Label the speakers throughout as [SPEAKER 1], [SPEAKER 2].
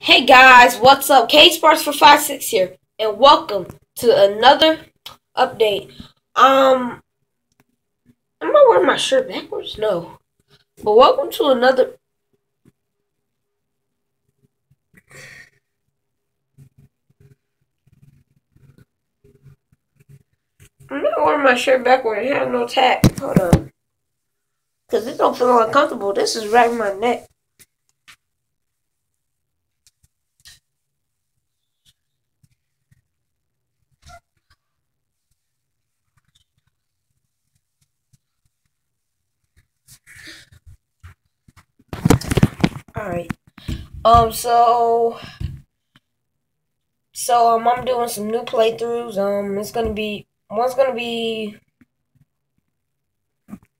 [SPEAKER 1] Hey guys, what's up? Sparks for 56 here, and welcome to another update. I'm not wearing my shirt backwards, no. But welcome to another. I'm not wearing my shirt backwards. It has no tag. Hold on, cause this don't feel uncomfortable. This is right in my neck. All right. I'm doing some new playthroughs. One's gonna be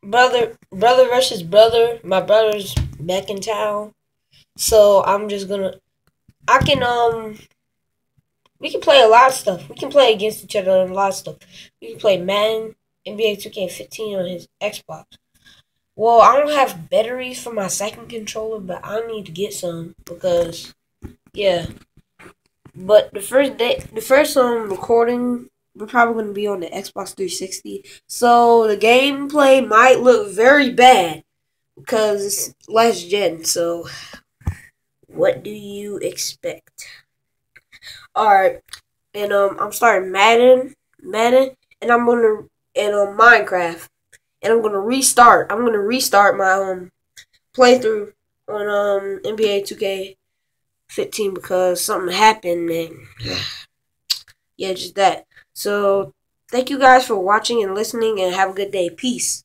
[SPEAKER 1] brother versus brother. My brother's back in town, so I'm just gonna. I can We can play a lot of stuff. We can play against each other on a lot of stuff. We can play Madden, NBA 2K15 on his Xbox. Well, I don't have batteries for my second controller, but I need to get some because yeah. But the first recording, we're probably gonna be on the Xbox 360. So the gameplay might look very bad because it's last gen. So what do you expect? All right, and I'm starting Madden, and I'm gonna and Minecraft, and I'm gonna restart my playthrough on NBA 2K15 because something happened and yeah, just that. So thank you guys for watching and listening, and have a good day. Peace.